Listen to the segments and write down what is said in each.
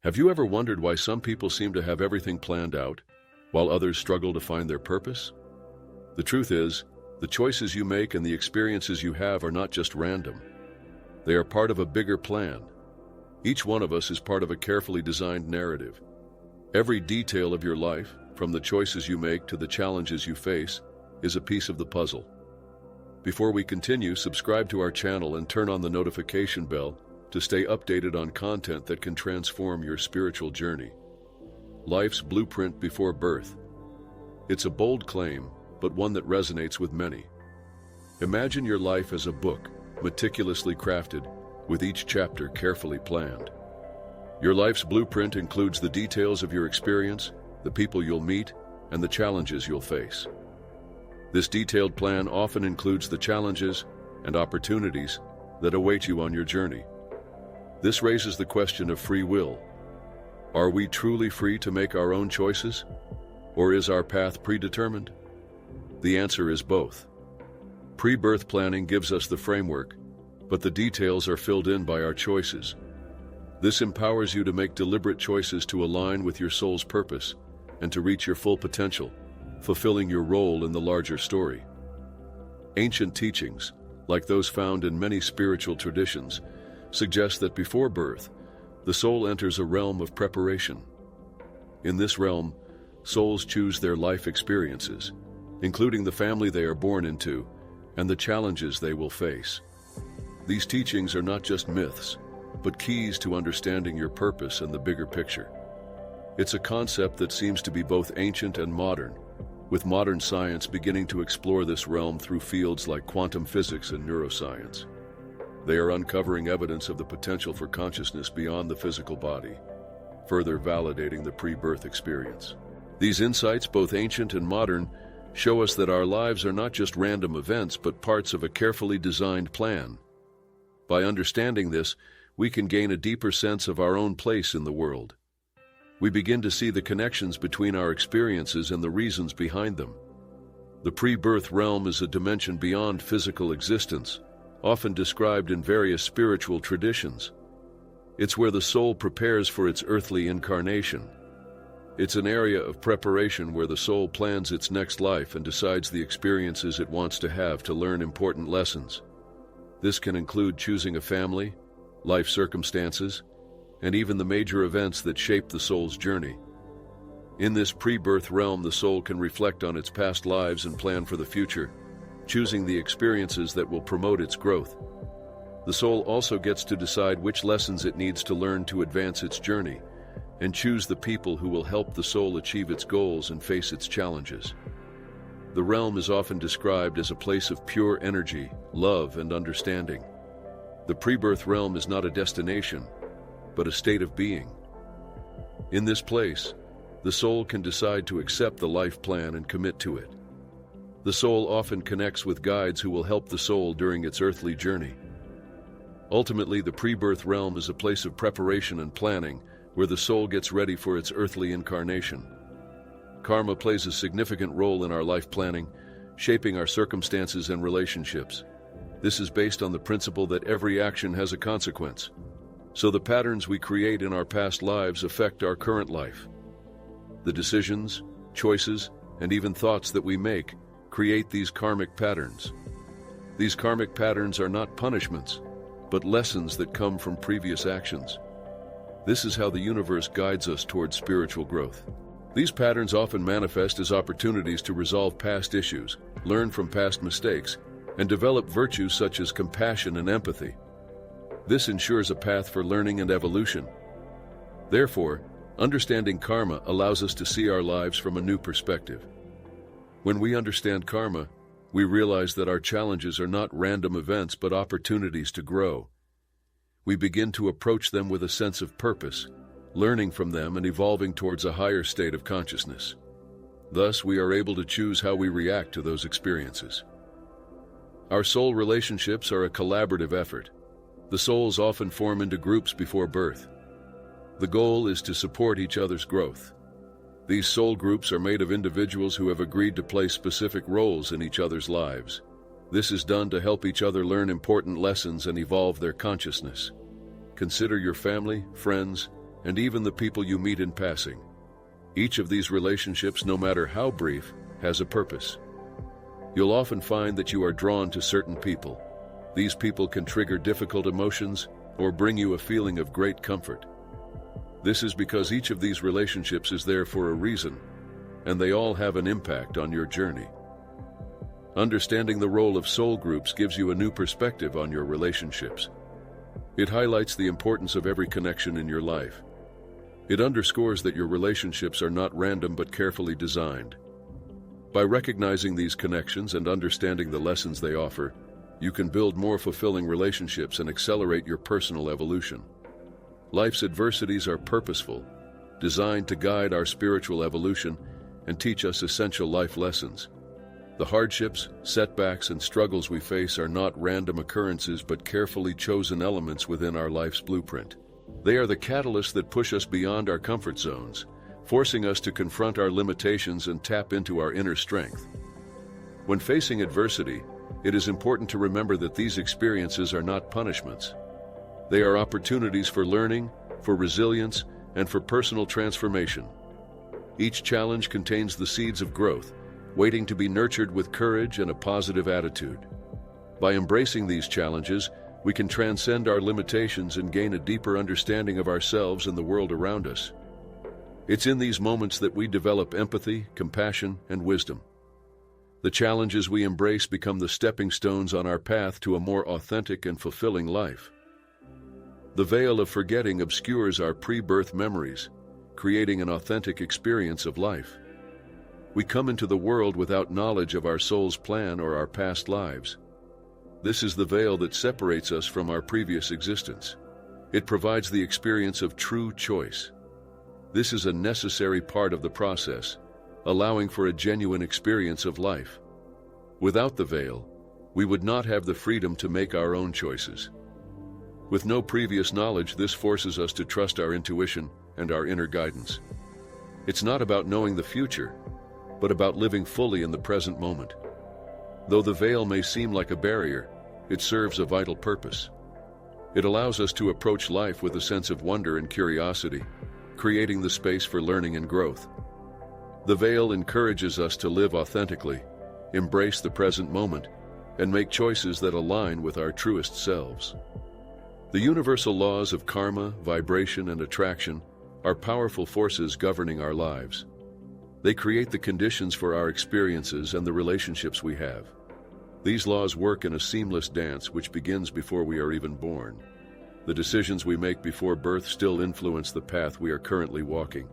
Have you ever wondered why some people seem to have everything planned out, while others struggle to find their purpose? The truth is, the choices you make and the experiences you have are not just random. They are part of a bigger plan. Each one of us is part of a carefully designed narrative. Every detail of your life, from the choices you make to the challenges you face, is a piece of the puzzle. Before we continue, subscribe to our channel and turn on the notification bell to stay updated on content that can transform your spiritual journey. Life's blueprint before birth. It's a bold claim, but one that resonates with many. Imagine your life as a book, meticulously crafted, with each chapter carefully planned. Your life's blueprint includes the details of your experience, the people you'll meet, and the challenges you'll face. This detailed plan often includes the challenges and opportunities that await you on your journey. This raises the question of free will. Are we truly free to make our own choices? Or is our path predetermined? The answer is both. Pre-birth planning gives us the framework, but the details are filled in by our choices. This empowers you to make deliberate choices to align with your soul's purpose and to reach your full potential, fulfilling your role in the larger story. Ancient teachings, like those found in many spiritual traditions, suggest that before birth, the soul enters a realm of preparation. In this realm, souls choose their life experiences, including the family they are born into and the challenges they will face. These teachings are not just myths, but keys to understanding your purpose and the bigger picture. It's a concept that seems to be both ancient and modern, with modern science beginning to explore this realm through fields like quantum physics and neuroscience. They are uncovering evidence of the potential for consciousness beyond the physical body, further validating the pre-birth experience. These insights, both ancient and modern, show us that our lives are not just random events, but parts of a carefully designed plan. By understanding this, we can gain a deeper sense of our own place in the world. We begin to see the connections between our experiences and the reasons behind them. The pre-birth realm is a dimension beyond physical existence, often described in various spiritual traditions. It's where the soul prepares for its earthly incarnation. It's an area of preparation where the soul plans its next life and decides the experiences it wants to have to learn important lessons. This can include choosing a family, life circumstances, and even the major events that shape the soul's journey. In this pre-birth realm, the soul can reflect on its past lives and plan for the future, choosing the experiences that will promote its growth. The soul also gets to decide which lessons it needs to learn to advance its journey, and choose the people who will help the soul achieve its goals and face its challenges. The realm is often described as a place of pure energy, love, and understanding. The pre-birth realm is not a destination, but a state of being. In this place, the soul can decide to accept the life plan and commit to it. The soul often connects with guides who will help the soul during its earthly journey. Ultimately, the pre-birth realm is a place of preparation and planning, where the soul gets ready for its earthly incarnation. Karma plays a significant role in our life planning, shaping our circumstances and relationships. This is based on the principle that every action has a consequence. So the patterns we create in our past lives affect our current life. The decisions, choices, and even thoughts that we make create these karmic patterns. These karmic patterns are not punishments, but lessons that come from previous actions. This is how the universe guides us towards spiritual growth. These patterns often manifest as opportunities to resolve past issues, learn from past mistakes, and develop virtues such as compassion and empathy. This ensures a path for learning and evolution. Therefore, understanding karma allows us to see our lives from a new perspective. When we understand karma, we realize that our challenges are not random events but opportunities to grow. We begin to approach them with a sense of purpose, learning from them and evolving towards a higher state of consciousness. Thus, we are able to choose how we react to those experiences. Our soul relationships are a collaborative effort. The souls often form into groups before birth. The goal is to support each other's growth. These soul groups are made of individuals who have agreed to play specific roles in each other's lives. This is done to help each other learn important lessons and evolve their consciousness. Consider your family, friends, and even the people you meet in passing. Each of these relationships, no matter how brief, has a purpose. You'll often find that you are drawn to certain people. These people can trigger difficult emotions or bring you a feeling of great comfort. This is because each of these relationships is there for a reason, and they all have an impact on your journey. Understanding the role of soul groups gives you a new perspective on your relationships. It highlights the importance of every connection in your life. It underscores that your relationships are not random but carefully designed. By recognizing these connections and understanding the lessons they offer, you can build more fulfilling relationships and accelerate your personal evolution. Life's adversities are purposeful, designed to guide our spiritual evolution and teach us essential life lessons. The hardships, setbacks, and struggles we face are not random occurrences but carefully chosen elements within our life's blueprint. They are the catalysts that push us beyond our comfort zones, forcing us to confront our limitations and tap into our inner strength. When facing adversity, it is important to remember that these experiences are not punishments. They are opportunities for learning, for resilience, and for personal transformation. Each challenge contains the seeds of growth, waiting to be nurtured with courage and a positive attitude. By embracing these challenges, we can transcend our limitations and gain a deeper understanding of ourselves and the world around us. It's in these moments that we develop empathy, compassion, and wisdom. The challenges we embrace become the stepping stones on our path to a more authentic and fulfilling life. The veil of forgetting obscures our pre-birth memories, creating an authentic experience of life. We come into the world without knowledge of our soul's plan or our past lives. This is the veil that separates us from our previous existence. It provides the experience of true choice. This is a necessary part of the process, allowing for a genuine experience of life. Without the veil, we would not have the freedom to make our own choices. With no previous knowledge, this forces us to trust our intuition and our inner guidance. It's not about knowing the future, but about living fully in the present moment. Though the veil may seem like a barrier, it serves a vital purpose. It allows us to approach life with a sense of wonder and curiosity, creating the space for learning and growth. The veil encourages us to live authentically, embrace the present moment, and make choices that align with our truest selves. The universal laws of karma, vibration, and attraction are powerful forces governing our lives. They create the conditions for our experiences and the relationships we have. These laws work in a seamless dance which begins before we are even born. The decisions we make before birth still influence the path we are currently walking.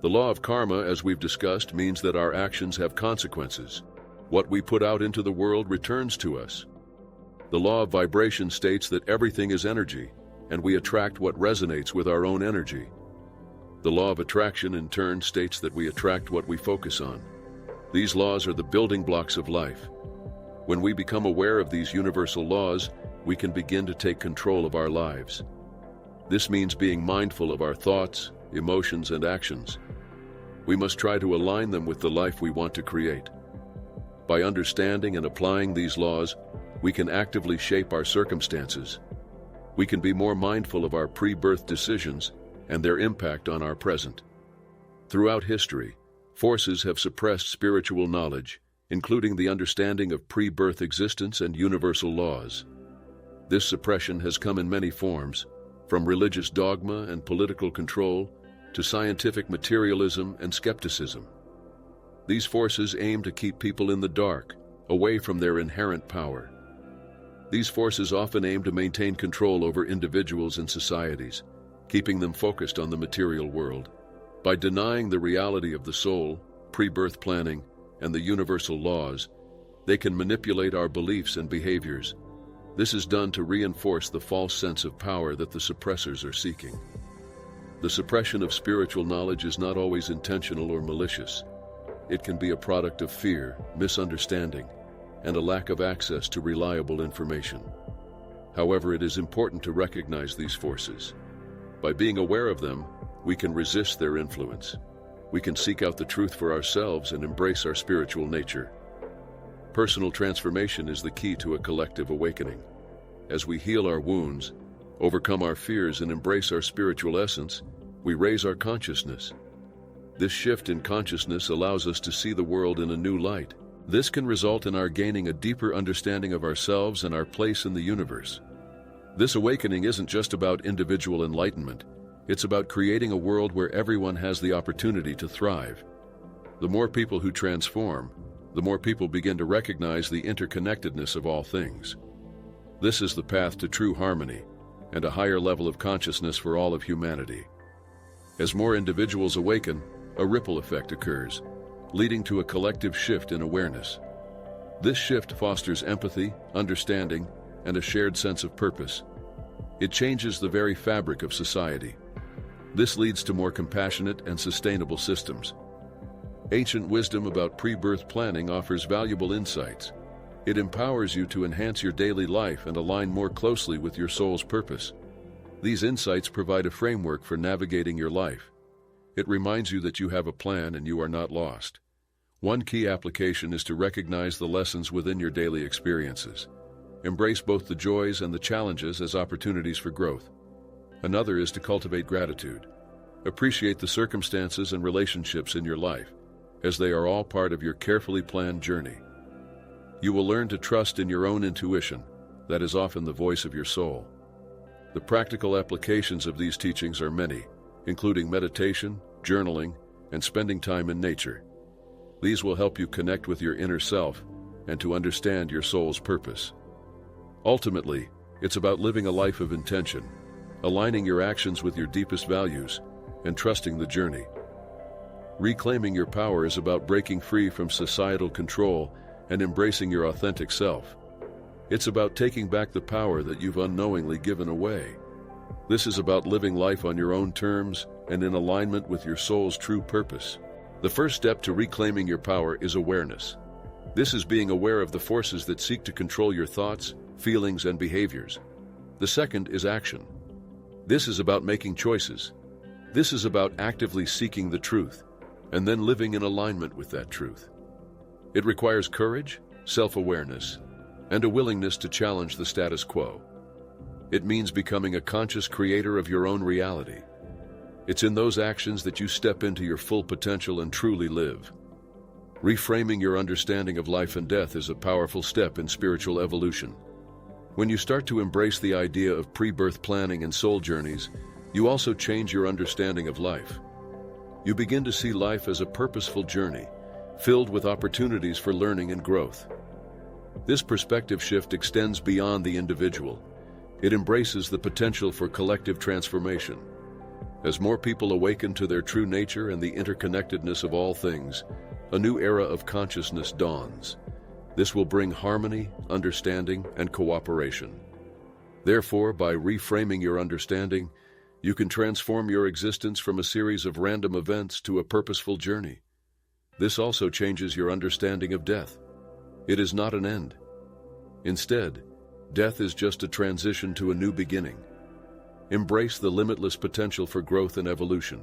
The law of karma, as we've discussed, means that our actions have consequences. What we put out into the world returns to us. The law of vibration states that everything is energy, and we attract what resonates with our own energy. The law of attraction, in turn, states that we attract what we focus on. These laws are the building blocks of life. When we become aware of these universal laws, we can begin to take control of our lives. This means being mindful of our thoughts, emotions, and actions. We must try to align them with the life we want to create. By understanding and applying these laws, we can actively shape our circumstances. We can be more mindful of our pre-birth decisions and their impact on our present. Throughout history, forces have suppressed spiritual knowledge, including the understanding of pre-birth existence and universal laws. This suppression has come in many forms, from religious dogma and political control to scientific materialism and skepticism. These forces aim to keep people in the dark, away from their inherent power. These forces often aim to maintain control over individuals and societies, keeping them focused on the material world. By denying the reality of the soul, pre-birth planning, and the universal laws, they can manipulate our beliefs and behaviors. This is done to reinforce the false sense of power that the suppressors are seeking. The suppression of spiritual knowledge is not always intentional or malicious. It can be a product of fear, misunderstanding, and a lack of access to reliable information. However, it is important to recognize these forces. By being aware of them, we can resist their influence. We can seek out the truth for ourselves and embrace our spiritual nature. Personal transformation is the key to a collective awakening. As we heal our wounds, overcome our fears, and embrace our spiritual essence, We raise our consciousness. This shift in consciousness allows us to see the world in a new light. This can result in our gaining a deeper understanding of ourselves and our place in the universe. This awakening isn't just about individual enlightenment. It's about creating a world where everyone has the opportunity to thrive. The more people who transform, the more people begin to recognize the interconnectedness of all things. This is the path to true harmony and a higher level of consciousness for all of humanity. As more individuals awaken, a ripple effect occurs, leading to a collective shift in awareness. This shift fosters empathy, understanding, and a shared sense of purpose. It changes the very fabric of society. This leads to more compassionate and sustainable systems. Ancient wisdom about pre-birth planning offers valuable insights. It empowers you to enhance your daily life and align more closely with your soul's purpose. These insights provide a framework for navigating your life. It reminds you that you have a plan and you are not lost. One key application is to recognize the lessons within your daily experiences. Embrace both the joys and the challenges as opportunities for growth. Another is to cultivate gratitude. Appreciate the circumstances and relationships in your life, as they are all part of your carefully planned journey. You will learn to trust in your own intuition, that is often the voice of your soul. The practical applications of these teachings are many, including meditation, journaling, and spending time in nature. These will help you connect with your inner self and to understand your soul's purpose. Ultimately, it's about living a life of intention, aligning your actions with your deepest values, and trusting the journey. Reclaiming your power is about breaking free from societal control and embracing your authentic self. It's about taking back the power that you've unknowingly given away. This is about living life on your own terms and in alignment with your soul's true purpose. The first step to reclaiming your power is awareness. This is being aware of the forces that seek to control your thoughts, feelings, and behaviors. The second is action. This is about making choices. This is about actively seeking the truth and then living in alignment with that truth. It requires courage, self-awareness, and a willingness to challenge the status quo. It means becoming a conscious creator of your own reality. It's in those actions that you step into your full potential and truly live. Reframing your understanding of life and death is a powerful step in spiritual evolution. When you start to embrace the idea of pre-birth planning and soul journeys, you also change your understanding of life. You begin to see life as a purposeful journey, filled with opportunities for learning and growth. This perspective shift extends beyond the individual. It embraces the potential for collective transformation. As more people awaken to their true nature and the interconnectedness of all things, a new era of consciousness dawns. This will bring harmony, understanding, and cooperation. Therefore, by reframing your understanding, you can transform your existence from a series of random events to a purposeful journey. This also changes your understanding of death. It is not an end. Instead, death is just a transition to a new beginning. Embrace the limitless potential for growth and evolution.